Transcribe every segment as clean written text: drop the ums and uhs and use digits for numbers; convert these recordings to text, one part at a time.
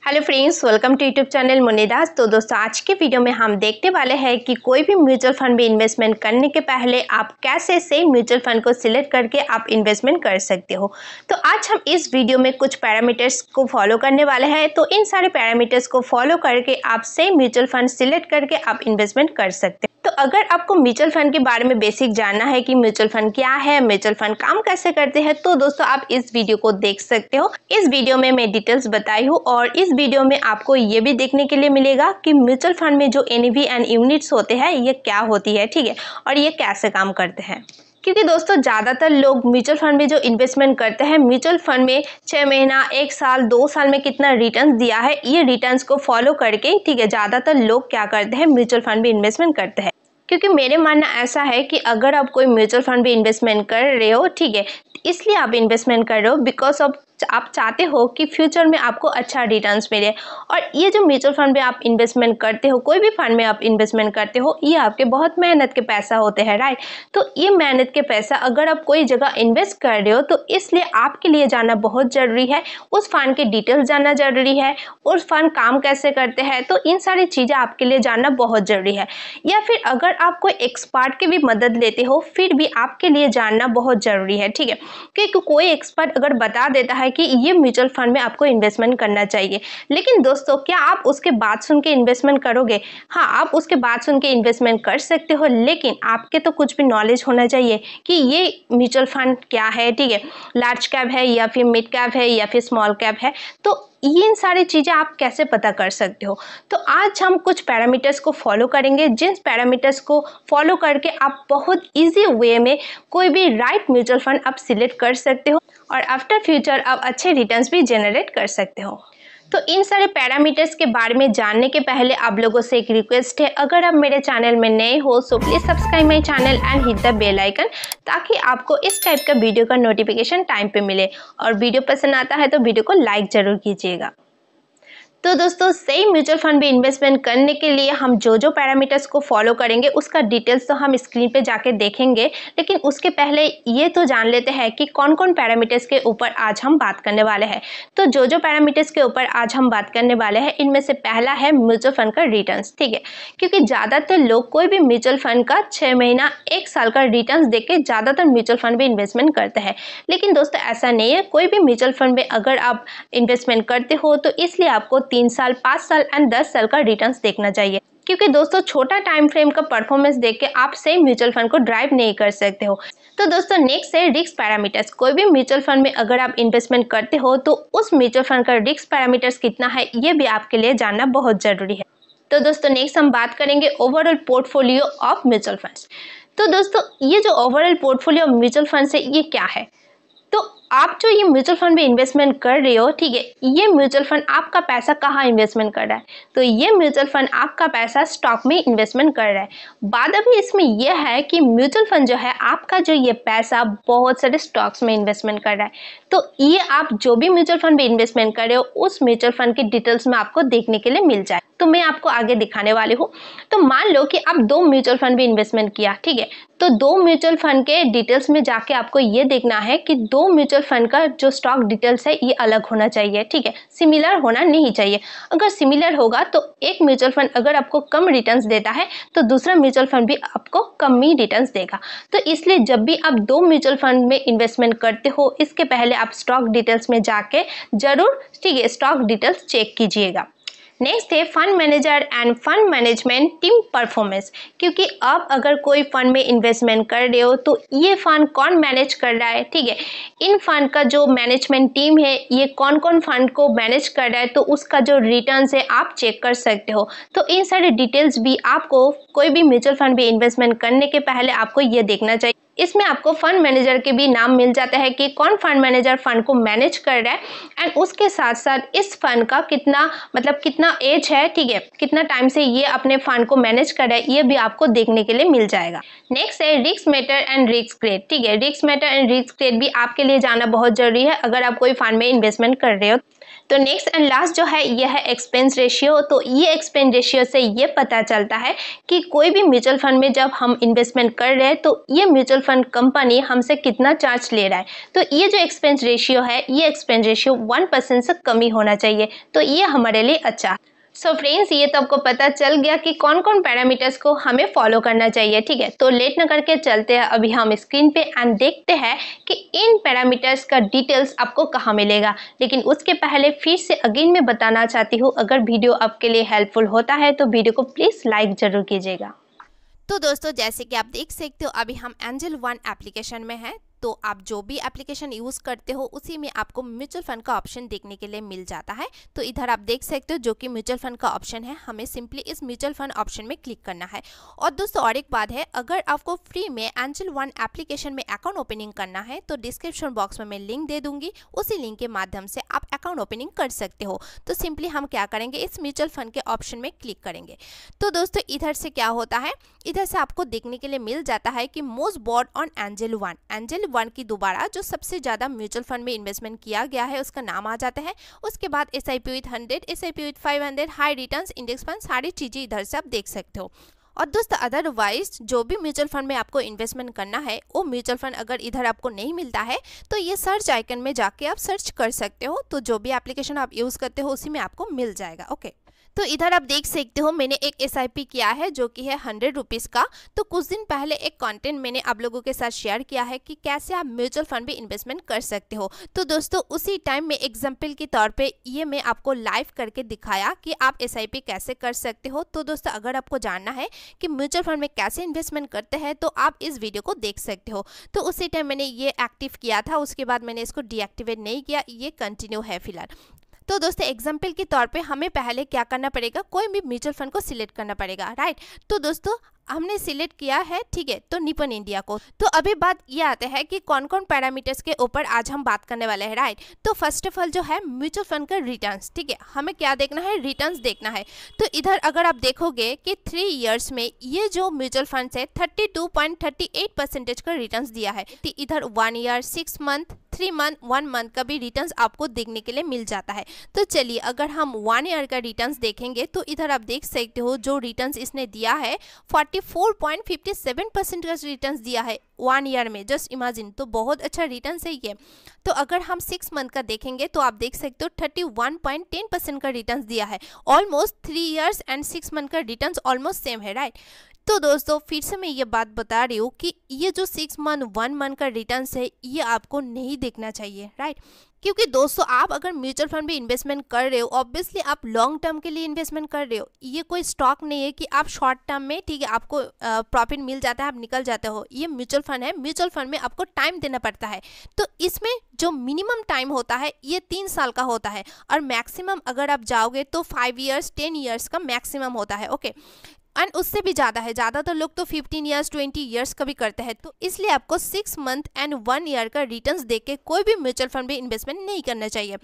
Hello friends, welcome to YouTube channel Munidas. तो दोस्तों, आज के वीडियो में हम देखने वाले हैं कि कोई भी म्यूचुअल फंड में इन्वेस्टमेंट करने के पहले आप कैसे से म्यूचुअल फंड को सिलेक्ट करके आप इन्वेस्टमेंट कर सकते हो। तो आज हम इस वीडियो में कुछ पैरामीटर्स को फॉलो करने वाले हैं। तो इन सारे पैरामीटर्स को फॉलो करके आप से म्यूचुअल फंड सिलेक्ट करके आप इन्वेस्टमेंट कर सकते हो। तो अगर आपको म्यूचुअल फंड के बारे में बेसिक जानना है कि म्यूचुअल फंड क्या है, म्यूचुअल फंड काम कैसे करते हैं, तो दोस्तों आप इस वीडियो को देख सकते हो। इस वीडियो में मैं डिटेल्स बताई हूँ और इस वीडियो में आपको ये भी देखने के लिए मिलेगा कि म्यूचुअल फंड में जो एनएवी एंड यूनिट्स होते हैं ये क्या होती है, ठीक है, और ये कैसे काम करते हैं। क्योंकि दोस्तों ज़्यादातर लोग म्यूचुअल फंड में जो इन्वेस्टमेंट करते हैं, म्यूचुअल फंड में 6 महीना, 1 साल, 2 साल में कितना रिटर्न दिया है, ये रिटर्न्स को फॉलो करके, ठीक है, ज़्यादातर लोग क्या करते हैं, म्यूचुअल फंड में इन्वेस्टमेंट करते हैं। क्योंकि मेरे मानना ऐसा है कि अगर आप कोई म्यूचुअल फंड में इन्वेस्टमेंट कर रहे हो, ठीक है, इसलिए आप इन्वेस्टमेंट कर रहे हो बिकॉज ऑफ आप चाहते हो कि फ्यूचर में आपको अच्छा रिटर्न्स मिले। और ये जो म्यूचुअल फंड में आप इन्वेस्टमेंट करते हो, कोई भी फंड में आप इन्वेस्टमेंट करते हो, ये आपके बहुत मेहनत के पैसा होते हैं, राइट। तो ये मेहनत के पैसा अगर आप कोई जगह इन्वेस्ट कर रहे हो तो इसलिए आपके लिए जानना बहुत ज़रूरी है, उस फंड के डिटेल्स जानना ज़रूरी है, उस फंड काम कैसे करते हैं, तो इन सारी चीज़ें आपके लिए जानना बहुत ज़रूरी है। या फिर अगर आप कोई एक्सपर्ट की भी मदद लेते हो फिर भी आपके लिए जानना बहुत ज़रूरी है, ठीक है। क्योंकि कोई एक्सपर्ट अगर बता देता है कि ये म्यूचुअल फंड में आपको इन्वेस्टमेंट करना चाहिए, लेकिन दोस्तों क्या आप उसके बात सुन के इन्वेस्टमेंट करोगे? हाँ, आप उसके बात सुन के इन्वेस्टमेंट कर सकते हो, लेकिन आपके तो कुछ भी नॉलेज होना चाहिए कि ये म्यूचुअल फंड क्या है, ठीक है, लार्ज कैप है या फिर मिड कैप है या फिर स्मॉल कैप है। तो इन सारी चीज़ें आप कैसे पता कर सकते हो? तो आज हम कुछ पैरामीटर्स को फॉलो करेंगे, जिन पैरामीटर्स को फॉलो करके आप बहुत इजी वे में कोई भी राइट म्यूचुअल फंड आप सिलेक्ट कर सकते हो और आफ्टर फ्यूचर आप अच्छे रिटर्न्स भी जनरेट कर सकते हो। तो इन सारे पैरामीटर्स के बारे में जानने के पहले आप लोगों से एक रिक्वेस्ट है, अगर आप मेरे चैनल में नए हो so please subscribe my channel and hit the bell icon, ताकि आपको इस टाइप का वीडियो का नोटिफिकेशन टाइम पे मिले। और वीडियो पसंद आता है तो वीडियो को लाइक ज़रूर कीजिएगा। तो दोस्तों, सही म्यूचुअल फंड में इन्वेस्टमेंट करने के लिए हम जो जो पैरामीटर्स को फॉलो करेंगे उसका डिटेल्स तो हम स्क्रीन पे जाके देखेंगे, लेकिन उसके पहले ये तो जान लेते हैं कि कौन कौन पैरामीटर्स के ऊपर आज हम बात करने वाले हैं। तो जो जो पैरामीटर्स के ऊपर आज हम बात करने वाले हैं, इनमें से पहला है म्यूचुअल फंड का रिटर्न्स, ठीक है। क्योंकि ज़्यादातर लोग कोई भी म्यूचुअल फंड का 6 महीना, 1 साल का रिटर्न्स देख के ज़्यादातर म्यूचुअल फंड में इन्वेस्टमेंट करते हैं, लेकिन दोस्तों ऐसा नहीं है। कोई भी म्यूचुअल फंड में अगर आप इन्वेस्टमेंट करते हो तो इसलिए आपको 3 साल, 5 साल एंड 10 साल का रिटर्न्स देखना चाहिए। क्योंकि दोस्तों छोटा टाइम फ्रेम का परफॉर्मेंस देख के आप सही म्यूचुअल फंड को ड्राइव नहीं कर सकते हो। तो दोस्तों नेक्स्ट है रिस्क पैरामीटर्स। कोई भी म्यूचुअल फंड में अगर आप इन्वेस्टमेंट करते हो तो उस म्यूचुअल फंड का रिस्क पैरामीटर्स कितना है, ये भी आपके लिए जानना बहुत जरूरी है। तो दोस्तों नेक्स्ट हम बात करेंगे overall portfolio of mutual funds. तो दोस्तों ये जो overall portfolio of mutual funds है, ये क्या है? तो आप जो ये म्यूचुअल फंड में इन्वेस्टमेंट कर रहे हो, ठीक है, ये म्यूचुअल फंड आपका पैसा कहाँ इन्वेस्टमेंट कर रहा है? तो ये म्यूचुअल फंड आपका पैसा स्टॉक में इन्वेस्टमेंट कर रहा है। बात अभी इसमें यह है कि म्यूचुअल फंड जो है आपका जो ये पैसा बहुत सारे स्टॉक्स में इन्वेस्टमेंट कर रहा है। तो ये आप जो भी म्यूचुअल फंड में इन्वेस्टमेंट कर रहे हो उस म्यूचुअल फंड की डिटेल्स में आपको देखने के लिए मिल जाए। तो मैं आपको आगे दिखाने वाली हूँ। तो मान लो कि आप 2 म्यूचुअल फंड में इन्वेस्टमेंट किया, ठीक है। तो 2 म्यूचुअल फंड के डिटेल्स में जाके आपको ये देखना है कि 2 म्यूचुअल फंड का जो स्टॉक डिटेल्स है ये अलग होना चाहिए, ठीक है, सिमिलर होना नहीं चाहिए। अगर सिमिलर होगा तो एक म्यूचुअल फंड अगर आपको कम रिटर्न्स देता है तो दूसरा म्यूचुअल फंड भी आपको कम ही रिटर्न्स देगा। तो इसलिए जब भी आप 2 म्यूचुअल फंड में इन्वेस्टमेंट करते हो, इसके पहले आप स्टॉक डिटेल्स में जाके जरूर, ठीक है, स्टॉक डिटेल्स चेक कीजिएगा। नेक्स्ट है fund manager end fund management team performance. क्योंकि आप अगर कोई फंड में इन्वेस्टमेंट कर रहे हो तो ये फंड कौन मैनेज कर रहा है, ठीक है, इन फंड का जो मैनेजमेंट टीम है ये कौन कौन फंड को मैनेज कर रहा है, तो उसका जो रिटर्न्स है आप चेक कर सकते हो। तो इन सारे डिटेल्स भी आपको कोई भी म्यूचुअल फंड में इन्वेस्टमेंट करने के पहले आपको ये देखना चाहिए। इसमें आपको फंड मैनेजर के भी नाम मिल जाता है कि कौन फंड मैनेजर फंड को मैनेज कर रहा है, एंड उसके साथ साथ इस फंड का कितना एज है, ठीक है, कितना टाइम से ये अपने फंड को मैनेज कर रहा है, ये भी आपको देखने के लिए मिल जाएगा। नेक्स्ट है risk matter and risk grade, ठीक है। Risk matter and risk grade भी आपके लिए जानना बहुत जरूरी है अगर आप कोई फंड में इन्वेस्टमेंट कर रहे हो। तो नेक्स्ट एंड लास्ट जो है यह है एक्सपेंस रेशियो। तो ये एक्सपेंस रेशियो से ये पता चलता है कि कोई भी म्यूचुअल फंड में जब हम इन्वेस्टमेंट कर रहे हैं तो ये म्यूचुअल फंड कंपनी हमसे कितना चार्ज ले रहा है। तो ये जो एक्सपेंस रेशियो है, ये एक्सपेंस रेशियो 1% से कम ही होना चाहिए, तो ये हमारे लिए अच्छा है। सो फ्रेंड्स, ये तो आपको पता चल गया कि कौन कौन पैरामीटर्स को हमें फॉलो करना चाहिए, ठीक है। तो लेट न करके चलते हैं अभी हम स्क्रीन पे एंड देखते हैं कि इन पैरामीटर्स का डिटेल्स आपको कहाँ मिलेगा। लेकिन उसके पहले फिर से अगेन मैं बताना चाहती हूँ, अगर वीडियो आपके लिए हेल्पफुल होता है तो वीडियो को प्लीज़ लाइक ज़रूर कीजिएगा। तो दोस्तों, जैसे कि आप देख सकते हो अभी हम एंजल वन एप्लीकेशन में हैं। तो आप जो भी एप्लीकेशन यूज़ करते हो उसी में आपको म्यूचुअल फंड का ऑप्शन देखने के लिए मिल जाता है। तो इधर आप देख सकते हो जो कि म्यूचुअल फंड का ऑप्शन है, हमें सिंपली इस म्यूचुअल फंड ऑप्शन में क्लिक करना है। और दोस्तों, और एक बात है, अगर आपको फ्री में एंजल वन एप्लीकेशन में अकाउंट ओपनिंग करना है तो डिस्क्रिप्शन बॉक्स में मैं लिंक दे दूंगी, उसी लिंक के माध्यम से आप अकाउंट ओपनिंग कर सकते हो। तो सिंपली हम क्या करेंगे, इस म्यूचुअल फंड के ऑप्शन में क्लिक करेंगे। तो दोस्तों, इधर से क्या होता है, इधर से आपको देखने के लिए मिल जाता है कि most bought on Angel One की दोबारा जो सबसे ज़्यादा म्यूचुअल फंड में इन्वेस्टमेंट किया गया है उसका नाम आ जाता है। उसके बाद SIP with 100, SIP with 500, high returns, index fund, सारी चीज़ें इधर से आप देख सकते हो। और दोस्तों, अदरवाइज जो भी म्यूचुअल फंड में आपको इन्वेस्टमेंट करना है वो म्यूचुअल फंड अगर इधर आपको नहीं मिलता है तो ये सर्च आइकन में जाके आप सर्च कर सकते हो। तो जो भी एप्लीकेशन आप यूज़ करते हो उसी में आपको मिल जाएगा। ओके, तो इधर आप देख सकते हो मैंने एक SIP किया है जो कि है 100 रुपीज़ का। तो कुछ दिन पहले एक कंटेंट मैंने आप लोगों के साथ शेयर किया है कि कैसे आप म्यूचुअल फंड में इन्वेस्टमेंट कर सकते हो। तो दोस्तों, उसी टाइम में एग्जाम्पल के तौर पे ये मैं आपको लाइव करके दिखाया कि आप SIP कैसे कर सकते हो। तो दोस्तों, अगर आपको जानना है कि म्यूचुअल फंड में कैसे इन्वेस्टमेंट करते हैं तो आप इस वीडियो को देख सकते हो। तो उसी टाइम मैंने ये एक्टिव किया था, उसके बाद मैंने इसको डीएक्टिवेट नहीं किया, ये कंटिन्यू है फिलहाल। तो दोस्तों, एग्जाम्पल के तौर पे हमें पहले क्या करना पड़ेगा, कोई भी म्यूचुअल फंड को सिलेक्ट करना पड़ेगा, राइट। तो दोस्तों, हमने सिलेक्ट किया है, ठीक है, तो निपन इंडिया को। तो अभी बात ये आते हैं कि कौन कौन पैरामीटर्स के ऊपर आज हम बात करने वाले हैं, राइट। तो फर्स्ट ऑफ ऑल जो है म्यूचुअल फंड का रिटर्न्स, ठीक है, हमें क्या देखना है, रिटर्न्स देखना है। तो इधर अगर आप देखोगे कि 3 इयर्स में ये जो म्यूचुअल फंड है 32.38% का रिटर्न्स दिया है। इधर 1 ईयर, 6 मंथ, 3 मंथ, 1 मंथ का भी रिटर्न्स आपको देखने के लिए मिल जाता है। तो चलिए, अगर हम 1 ईयर का रिटर्न्स देखेंगे तो इधर आप देख सकते हो जो रिटर्न्स इसने दिया है 44.57% का रिटर्न्स दिया है 1 ईयर में। जस्ट इमेजिन, तो बहुत अच्छा रिटर्न्स है ये। तो अगर हम 6 मंथ का देखेंगे तो आप देख सकते हो 31.10% का रिटर्न्स दिया है। ऑलमोस्ट 3 इयर्स एंड 6 मंथ का रिटर्न्स ऑलमोस्ट सेम है, राइट। तो दोस्तों, फिर से मैं ये बात बता रही हूँ कि ये जो 6 मंथ 1 मंथ का रिटर्न्स है ये आपको नहीं देखना चाहिए, राइट। क्योंकि दोस्तों, आप अगर म्यूचुअल फंड में इन्वेस्टमेंट कर रहे हो, ऑब्वियसली आप लॉन्ग टर्म के लिए इन्वेस्टमेंट कर रहे हो। ये कोई स्टॉक नहीं है कि आप शॉर्ट टर्म में, ठीक है, आपको प्रॉफिट मिल जाता है, आप निकल जाते हो। ये म्यूचुअल फंड है, म्यूचुअल फंड में आपको टाइम देना पड़ता है। तो इसमें जो मिनिमम टाइम होता है ये 3 साल का होता है, और मैक्सिमम अगर आप जाओगे तो 5 ईयर्स, 10 ईयर्स का मैक्सिमम होता है। ओके, एंड उससे भी ज़्यादा है, ज़्यादातर लोग तो 15 ईयर्स, 20 ईयर्स का भी करते हैं। तो इसलिए आपको 6 मंथ एंड 1 ईयर का रिटर्न्स देख के कोई भी म्यूचुअल फंड में इन्वेस्टमेंट नहीं करना चाहिए।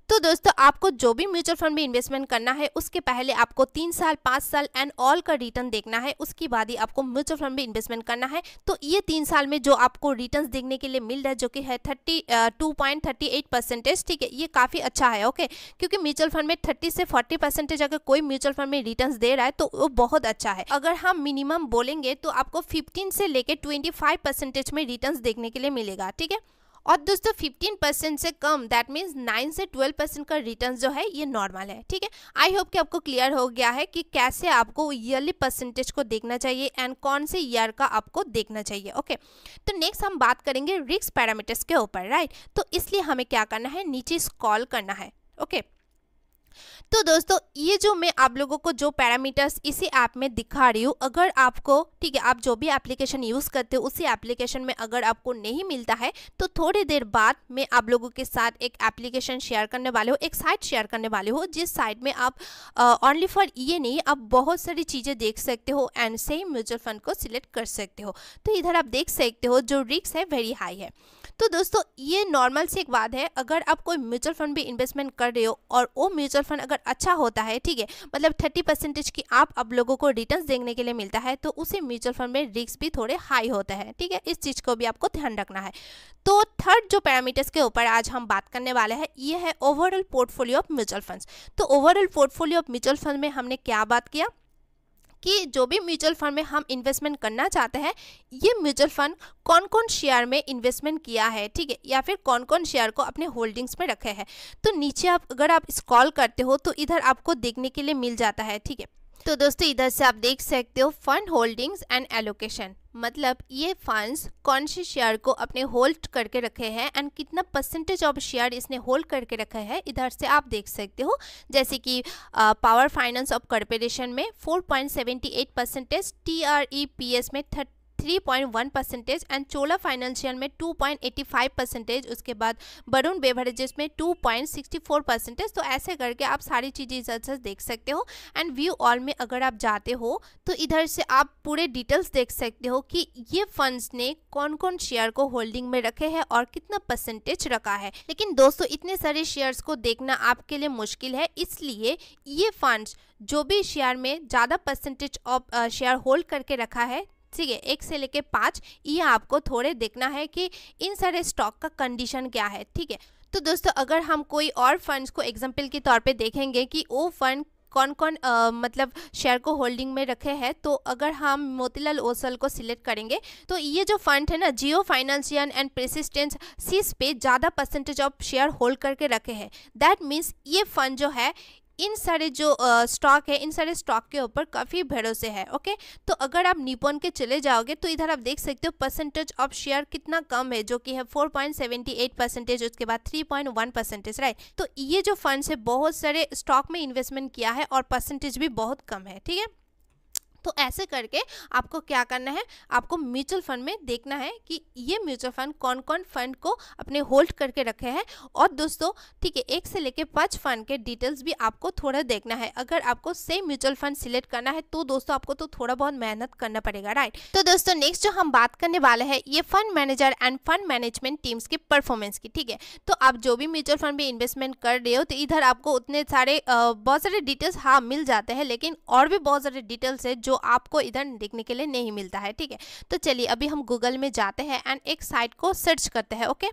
तो दोस्तों, आपको जो भी म्यूचुअल फंड में इन्वेस्टमेंट करना है उसके पहले आपको 3 साल, 5 साल एंड ऑल का रिटर्न देखना है, उसके बाद ही आपको म्यूचुअल फंड में इन्वेस्टमेंट करना है। तो ये 3 साल में जो आपको रिटर्न्स देखने के लिए मिल रहा है जो कि है 32.38%, ठीक है, ये काफ़ी अच्छा है। ओके, क्योंकि म्यूचुअल फंड में 30 से 40% अगर कोई म्यूचुअल फंड में रिटर्न्स दे रहा है तो वो बहुत अच्छा है। अगर हम मिनिमम बोलेंगे तो आपको 15 से लेकर 25% में रिटर्न्स देखने के लिए मिलेगा, ठीक है। और दोस्तों, 15% से कम, दैट मीन्स 9 से 12% का रिटर्न जो है ये नॉर्मल है, ठीक है। आई होप कि आपको क्लियर हो गया है कि कैसे आपको ईयरली परसेंटेज को देखना चाहिए एंड कौन से ईयर का आपको देखना चाहिए। ओके, तो नेक्स्ट हम बात करेंगे रिस्क पैरामीटर्स के ऊपर, राइट। तो इसलिए हमें क्या करना है, नीचे स्क्रॉल करना है। ओके, तो दोस्तों, ये जो मैं आप लोगों को जो पैरामीटर्स इसी ऐप में दिखा रही हूँ, अगर आपको, ठीक है, आप जो भी एप्लीकेशन यूज़ करते हो उसी एप्लीकेशन में अगर आपको नहीं मिलता है तो थोड़ी देर बाद मैं आप लोगों के साथ एक एप्लीकेशन शेयर करने वाले हो, एक साइट शेयर करने वाले हो, जिस साइट में आप ओनली फॉर ये नहीं, आप बहुत सारी चीज़ें देख सकते हो एंड सेम म्यूचुअल फंड को सिलेक्ट कर सकते हो। तो इधर आप देख सकते हो जो रिस्क है वेरी हाई है। तो दोस्तों ये नॉर्मल सी एक बात है, अगर आप कोई म्यूचुअल फंड भी इन्वेस्टमेंट कर रहे हो और वो म्यूचुअल फंड अगर अच्छा होता है, ठीक है, मतलब 30% की आप लोगों को रिटर्न्स देखने के लिए मिलता है, तो उसी म्यूचुअल फंड में रिस्क भी थोड़े हाई होते हैं, ठीक है, इस चीज़ को भी आपको ध्यान रखना है। तो थर्ड जो पैरामीटर्स के ऊपर आज हम बात करने वाले हैं ये है overall portfolio of mutual funds. तो overall portfolio of mutual fund में हमने क्या बात किया कि जो भी म्यूचुअल फंड में हम इन्वेस्टमेंट करना चाहते हैं, ये म्यूचुअल फंड कौन कौन शेयर में इन्वेस्टमेंट किया है, ठीक है, या फिर कौन कौन शेयर को अपने होल्डिंग्स में रखे हैं। तो नीचे अगर आप स्क्रॉल करते हो तो इधर आपको देखने के लिए मिल जाता है, ठीक है। तो दोस्तों इधर से आप देख सकते हो फंड होल्डिंग्स एंड एलोकेशन, मतलब ये फंड्स कौन से शेयर को अपने होल्ड करके रखे हैं एंड कितना परसेंटेज ऑफ शेयर इसने होल्ड करके रखा है, इधर से आप देख सकते हो। जैसे कि पावर फाइनेंस ऑफ कॉर्पोरेशन में 4.78%, TREPS में 3.1% एंड चोला फाइनेंशियल में 2.85%, उसके बाद वरुण बेवरेजेस में 2.64%। तो ऐसे करके आप सारी चीज़ें इधर से देख सकते हो। एंड व्यू ऑल में अगर आप जाते हो तो इधर से आप पूरे डिटेल्स देख सकते हो कि ये फंड्स ने कौन कौन शेयर को होल्डिंग में रखे हैं और कितना परसेंटेज रखा है। लेकिन दोस्तों इतने सारे शेयर्स को देखना आपके लिए मुश्किल है, इसलिए ये फंड्स जो भी शेयर में ज़्यादा परसेंटेज ऑफ शेयर होल्ड करके रखा है, ठीक है, 1 से लेके 5, ये आपको थोड़े देखना है कि इन सारे स्टॉक का कंडीशन क्या है, ठीक है। तो दोस्तों अगर हम कोई और फंड्स को एग्जांपल के तौर पे देखेंगे कि वो फंड कौन कौन मतलब शेयर को होल्डिंग में रखे हैं, तो अगर हम मोतीलाल ओसवाल को सिलेक्ट करेंगे तो ये जो फंड है ना, जियो फाइनेंशियल एंड परसिस्टेंस सीस पे ज़्यादा परसेंटेज ऑफ शेयर होल्ड करके रखे हैं। दैट मीन्स ये फंड जो है इन सारे जो स्टॉक है, इन सारे स्टॉक के ऊपर काफ़ी भरोसे है। ओके, तो अगर आप निपॉन के चले जाओगे तो इधर आप देख सकते हो परसेंटेज ऑफ शेयर कितना कम है, जो कि है 4.78%, उसके बाद 3.1%, राइट। तो ये जो फंड्स है बहुत सारे स्टॉक में इन्वेस्टमेंट किया है और परसेंटेज भी बहुत कम है, ठीक है। तो ऐसे करके आपको क्या करना है, आपको म्यूचुअल फंड में देखना है कि ये म्यूचुअल फंड कौन कौन फंड को अपने होल्ड करके रखे हैं। और दोस्तों ठीक है, 1 से लेके 5 फंड के डिटेल्स भी आपको थोड़ा देखना है। अगर आपको सेम म्यूचुअल फंड सिलेक्ट करना है तो दोस्तों आपको तो थोड़ा बहुत मेहनत करना पड़ेगा, राइट। तो दोस्तों नेक्स्ट जो हम बात करने वाले हैं ये fund manager end fund management teams की परफॉर्मेंस की, ठीक है। तो आप जो भी म्यूचुअल फंड में इन्वेस्टमेंट कर रहे हो तो इधर आपको उतने सारे बहुत सारे डिटेल्स हाँ मिल जाते हैं, लेकिन और भी बहुत सारे डिटेल्स है जो आपको इधर देखने के लिए नहीं मिलता है, ठीक है। तो चलिए अभी हम गूगल में जाते हैं एंड एक साइट को सर्च करते हैं। ओके,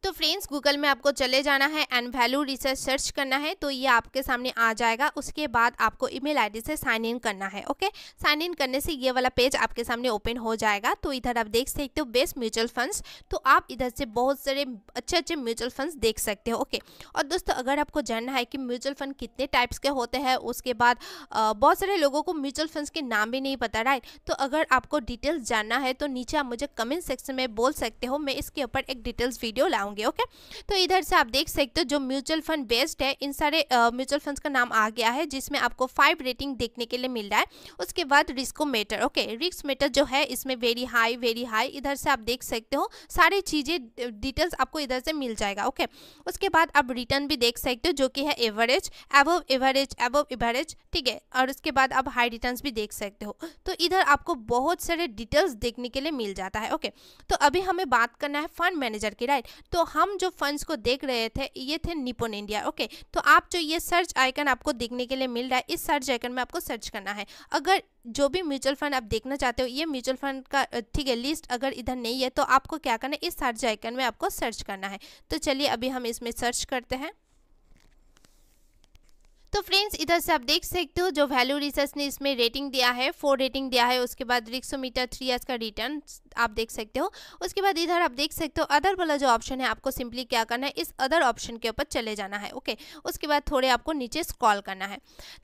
तो फ्रेंड्स गूगल में आपको चले जाना है एंड वैल्यू रिसर्च सर्च करना है, तो ये आपके सामने आ जाएगा। उसके बाद आपको ईमेल आईडी से साइन इन करना है। ओके, साइन इन करने से ये वाला पेज आपके सामने ओपन हो जाएगा। तो इधर आप देख सकते हो बेस्ट म्यूचुअल फंड्स, तो आप इधर से बहुत सारे अच्छे अच्छे म्यूचुअल फंड्स देख सकते हो। ओके, और दोस्तों अगर आपको जानना है कि म्यूचुअल फंड कितने टाइप्स के होते हैं, उसके बाद बहुत सारे लोगों को म्यूचुअल फंड्स के नाम भी नहीं पता, राइट। तो अगर आपको डिटेल्स जानना है तो नीचे आप मुझे कमेंट सेक्शन में बोल सकते हो, मैं इसके ऊपर एक डिटेल्स वीडियो लाऊंगी। ओके, तो इधर से आप देख सकते हो जो म्यूचुअल फंड बेस्ड है, इन सारे म्यूचुअल फंड्स का नाम आ गया है, जिसमें आपको 5 रेटिंग देखने के लिए मिल रहा है। उसके बाद रिस्कोमीटर, ओके, रिस्कोमीटर जो है इसमें वेरी हाई, इधर से आप देख सकते हो सारी चीज़ें डिटेल्स आपको इधर से मिल जाएगा। ओके, उसके बाद आप रिटर्न भी देख सकते हो जो कि है एवरेज, अबव एवरेज, ठीक है। और उसके बाद आप हाई रिटर्न्स भी देख सकते हो। तो इधर आपको बहुत सारे डिटेल्स देखने के लिए मिल जाता है। ओके, तो अभी हमें बात करना है फंड मैनेजर की, राइट। तो हम जो फंड्स को देख रहे थे ये थे निपॉन इंडिया। ओके, तो आप जो ये सर्च आइकन आपको देखने के लिए मिल रहा है, इस सर्च आइकन में आपको सर्च करना है। अगर जो भी म्यूचुअल फंड आप देखना चाहते हो, ये म्यूचुअल फंड का ठीक है लिस्ट अगर इधर नहीं है तो आपको क्या करना है, इस सर्च आइकन में आपको सर्च करना है। तो चलिए अभी हम इसमें सर्च करते हैं। तो फ्रेंड्स इधर से आप देख सकते हो जो वैल्यू रिसर्च ने इसमें रेटिंग दिया है, 4 रेटिंग दिया है। उसके बाद रिस्कोमीटर 3 इयर्स का रिटर्न आप देख सकते हो। उसके बाद इधर आप देख सकते हो अदर वाला जो ऑप्शन है, आपको सिंपली क्या करना है, इस अदर ऑप्शन के ऊपर चले जाना है। ओके, उसके बाद थोड़े आपको नीचे स्क्रॉल करना है।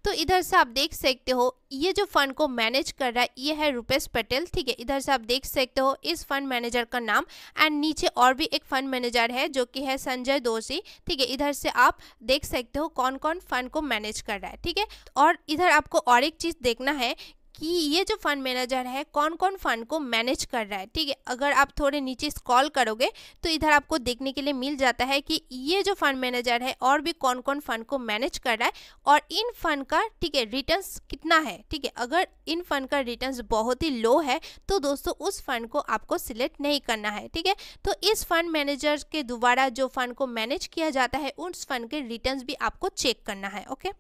तो इधर से आप देख सकते हो ये जो फंड को मैनेज कर रहा है ये है रुपेश पटेल, ठीक है। इधर से आप देख सकते हो इस फंड मैनेजर का नाम, एंड नीचे और भी एक फंड मैनेजर है जो कि है संजय दोषी, ठीक है। इधर से आप देख सकते हो कौन कौन फंड को मैनेज कर रहा है, ठीक है। और इधर आपको और एक चीज़ देखना है कि ये जो फंड मैनेजर है कौन कौन फंड को मैनेज कर रहा है। ठीक है, अगर आप थोड़े नीचे स्क्रॉल करोगे तो इधर आपको देखने के लिए मिल जाता है कि ये जो फंड मैनेजर है और भी कौन कौन फंड को मैनेज कर रहा है और इन फंड का, ठीक है, रिटर्न्स कितना है। ठीक है, अगर इन फंड का रिटर्न्स बहुत ही लो है तो दोस्तों उस फंड को आपको सिलेक्ट नहीं करना है। ठीक है, तो इस फंड मैनेजर के द्वारा जो फंड को मैनेज किया जाता है उस फंड के रिटर्न्स भी आपको चेक करना है। ओके,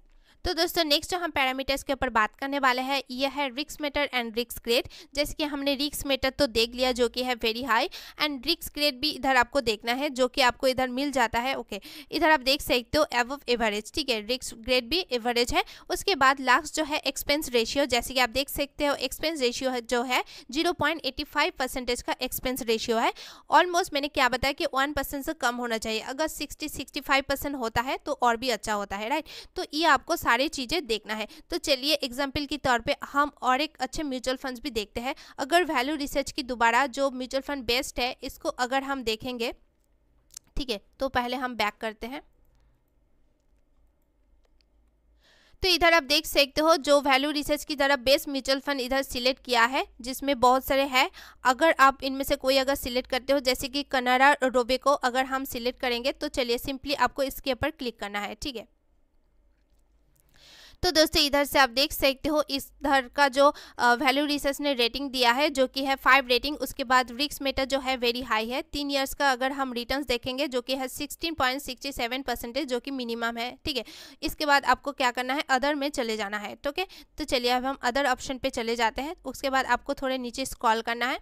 तो दोस्तों नेक्स्ट जो हम पैरामीटर्स के ऊपर बात करने वाले हैं यह है risk meter and risk grade. जैसे कि हमने रिस्क मेटर तो देख लिया जो कि है very high, and risk grade भी इधर आपको देखना है जो कि आपको इधर मिल जाता है। ओके, इधर आप देख सकते हो अबव एवरेज। ठीक है, रिस्क ग्रेड भी एवरेज है। उसके बाद लास्ट जो है एक्सपेंस रेशियो, जैसे कि आप देख सकते हो एक्सपेंस रेशियो जो है 0.85% का एक्सपेंस रेशियो है। ऑलमोस्ट मैंने क्या बताया कि 1% से कम होना चाहिए। अगर 60-65% होता है तो और भी अच्छा होता है, राइट। तो ये आपको सारी चीज़ें देखना है। तो चलिए एग्जाम्पल के तौर पे हम और एक अच्छे म्यूचुअल फंड्स भी देखते हैं। अगर वैल्यू रिसर्च की दोबारा जो म्यूचुअल फंड बेस्ड है इसको अगर हम देखेंगे, ठीक है, तो पहले हम बैक करते हैं। तो इधर आप देख सकते हो जो वैल्यू रिसर्च की तरफ बेस्ट म्यूचुअल फंड इधर सिलेक्ट किया है जिसमें बहुत सारे हैं। अगर आप इनमें से कोई अगर सिलेक्ट करते हो जैसे कि कनाडा रोबेको अगर हम सिलेक्ट करेंगे तो चलिए सिंपली आपको इसके ऊपर क्लिक करना है। ठीक है, तो दोस्तों इधर से आप देख सकते हो इधर का जो वैल्यू रिसर्च ने रेटिंग दिया है जो कि है 5 रेटिंग। उसके बाद रिस्क मेटर जो है वेरी हाई है। 3 इयर्स का अगर हम रिटर्न्स देखेंगे जो कि है 16.67% जो कि मिनिमम है। ठीक है, इसके बाद आपको क्या करना है, अदर में चले जाना है। ठीक है, तो चलिए अब हम अदर ऑप्शन पे चले जाते हैं। उसके बाद आपको थोड़े नीचे स्क्रॉल करना है।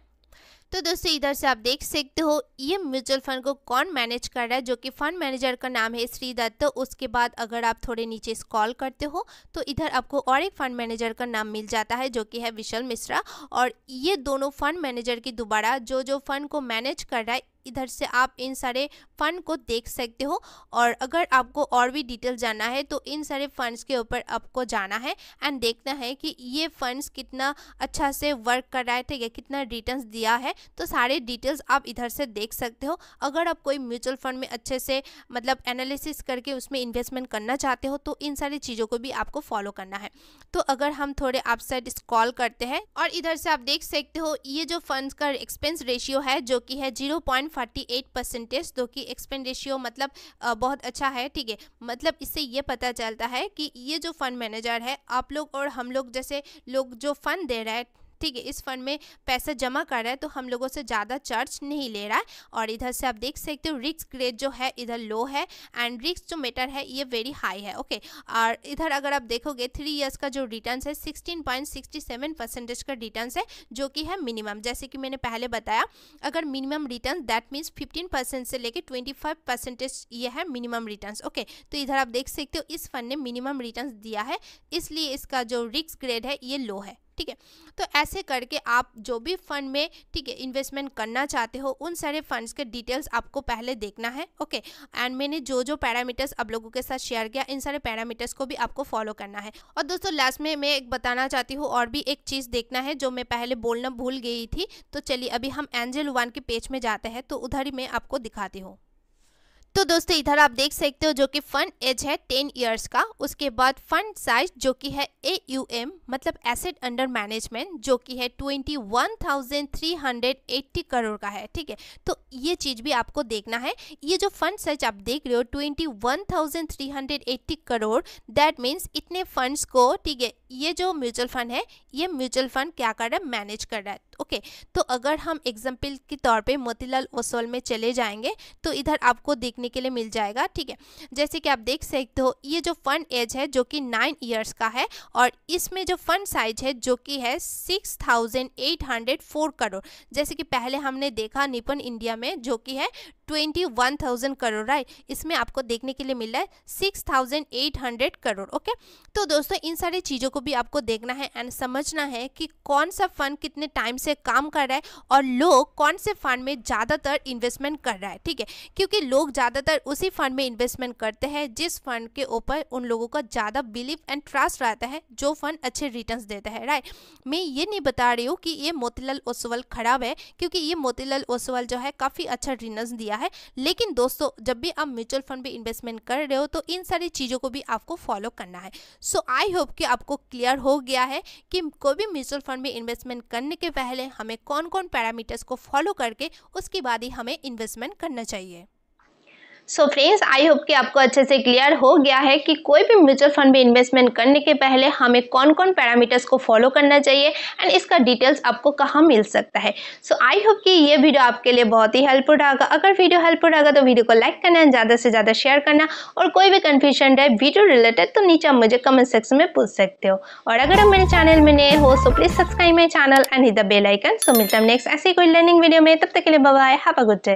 तो दोस्तों इधर से आप देख सकते हो ये म्यूचुअल फंड को कौन मैनेज कर रहा है जो कि फंड मैनेजर का नाम है श्री दत्त। उसके बाद अगर आप थोड़े नीचे स्क्रॉल करते हो तो इधर आपको और एक फंड मैनेजर का नाम मिल जाता है जो कि है विशाल मिश्रा। और ये दोनों फंड मैनेजर की दोबारा जो फंड को मैनेज कर रहा है इधर से आप इन सारे फंड को देख सकते हो। और अगर आपको और भी डिटेल जानना है तो इन सारे फंड्स के ऊपर आपको जाना है एंड देखना है कि ये फंड्स कितना अच्छा से वर्क कर रहा है, ठीक है, कितना रिटर्न्स दिया है। तो सारे डिटेल्स आप इधर से देख सकते हो। अगर आप कोई म्यूचुअल फंड में अच्छे से मतलब एनालिसिस करके उसमें इन्वेस्टमेंट करना चाहते हो तो इन सारी चीज़ों को भी आपको फॉलो करना है। तो अगर हम थोड़े आप साइड स्क्रॉल करते हैं और इधर से आप देख सकते हो ये जो फंड्स का एक्सपेंस रेशियो है जो कि है 0.48%, जो कि एक्सपेंस रेशियो मतलब बहुत अच्छा है। ठीक है, मतलब इससे ये पता चलता है कि ये जो फंड मैनेजर है आप लोग और हम लोग जैसे लोग जो फंड दे रहा है, ठीक है, इस फंड में पैसा जमा कर रहा है तो हम लोगों से ज़्यादा चार्ज नहीं ले रहा है। और इधर से आप देख सकते हो रिस्क ग्रेड जो है इधर लो है एंड रिस्क जो मेटर है ये वेरी हाई है। ओके, और इधर अगर आप देखोगे 3 इयर्स का जो रिटर्न्स है 16.67% का रिटर्न्स है जो कि है मिनिमम। जैसे कि मैंने पहले बताया अगर मिनिमम रिटर्न दैट मीन्स 15% से लेके 25% ये है मिनिमम रिटर्न्स। ओके, तो इधर आप देख सकते हो इस फंड ने मिनिमम रिटर्न्स दिया है इसलिए इसका जो रिस्क ग्रेड है ये लो है। ठीक है, तो ऐसे करके आप जो भी फंड में, ठीक है, इन्वेस्टमेंट करना चाहते हो उन सारे फंड्स के डिटेल्स आपको पहले देखना है। ओके, एंड मैंने जो पैरामीटर्स आप लोगों के साथ शेयर किया इन सारे पैरामीटर्स को भी आपको फॉलो करना है। और दोस्तों लास्ट में मैं एक बताना चाहती हूँ और भी एक चीज़ देखना है जो मैं पहले बोलना भूल गई थी। तो चलिए अभी हम एंजल वन के पेज में जाते हैं तो उधर ही मैं आपको दिखाती हूँ। तो दोस्तों इधर आप देख सकते हो जो कि फंड एज है 10 इयर्स का। उसके बाद फंड साइज जो कि है AUM मतलब एसेट अंडर मैनेजमेंट जो कि है 21,380 करोड़ का है। ठीक है, तो ये चीज़ भी आपको देखना है। ये जो फंड साइज आप देख रहे हो 21,380 करोड़, दैट मीन्स इतने फंड्स को, ठीक है, ये जो म्यूचुअल फंड है ये म्यूचुअल फंड क्या कर रहा है, मैनेज कर रहा है। ओके, तो अगर हम एग्जाम्पल के तौर पे मोतीलाल ओसवाल में चले जाएंगे तो इधर आपको देखने के लिए मिल जाएगा। ठीक है, जैसे कि आप देख सकते हो ये जो फंड एज है जो कि 9 इयर्स का है और इसमें जो फंड साइज है जो कि है 6,804 करोड़। जैसे कि पहले हमने देखा निपन इंडिया में जो कि है 21,000 करोड़, राइट, इसमें आपको देखने के लिए मिल रहा है 6,800 करोड़। ओके, तो दोस्तों इन सारी चीज़ों को भी आपको देखना है एंड समझना है कि कौन सा फंड कितने टाइम से काम कर रहा है और लोग कौन से फंड में ज़्यादातर इन्वेस्टमेंट कर रहा है, ठीक है। क्योंकि लोग ज़्यादातर उसी फंड में इन्वेस्टमेंट करते हैं जिस फंड के ऊपर उन लोगों का ज़्यादा बिलीव एंड ट्रस्ट रहता है, जो फंड अच्छे रिटर्न्स देता है, राइट। मैं ये नहीं बता रही हूँ कि ये मोतीलाल ओसवाल खराब है, क्योंकि ये मोतीलाल ओसवाल जो है काफ़ी अच्छा रिटर्न्स दिया है। लेकिन दोस्तों, जब भी आप म्यूचुअल फंड में इन्वेस्टमेंट कर रहे हो तो इन सारी चीज़ों को भी आपको फॉलो करना है। सो आई होप कि आपको क्लियर हो गया है कि कोई भी म्यूचुअल फंड में इन्वेस्टमेंट करने के पहले हमें कौन कौन पैरामीटर्स को फॉलो करके उसके बाद ही हमें इन्वेस्टमेंट करना चाहिए। सो फ्रेंड्स, आई होप कि आपको अच्छे से क्लियर हो गया है कि कोई भी म्यूचुअल फंड में इन्वेस्टमेंट करने के पहले हमें कौन कौन पैरामीटर्स को फॉलो करना चाहिए एंड इसका डिटेल्स आपको कहाँ मिल सकता है। सो आई होप कि ये वीडियो आपके लिए बहुत ही हेल्पफुल रहेगा। अगर वीडियो हेल्पफुल रहेगा तो वीडियो को लाइक करना है, ज़्यादा से ज़्यादा शेयर करना, और कोई भी कन्फ्यूजन रहे वीडियो रिलेटेड तो नीचे आप मुझे कमेंट सेक्शन में पूछ सकते हो। और अगर आप मेरे चैनल में नए हो so please subscribe my channel and hit the bell icon. So मिलता है नेक्स्ट ऐसे कोई लर्निंग वीडियो में, तब तक के लिए bye bye, have a good day.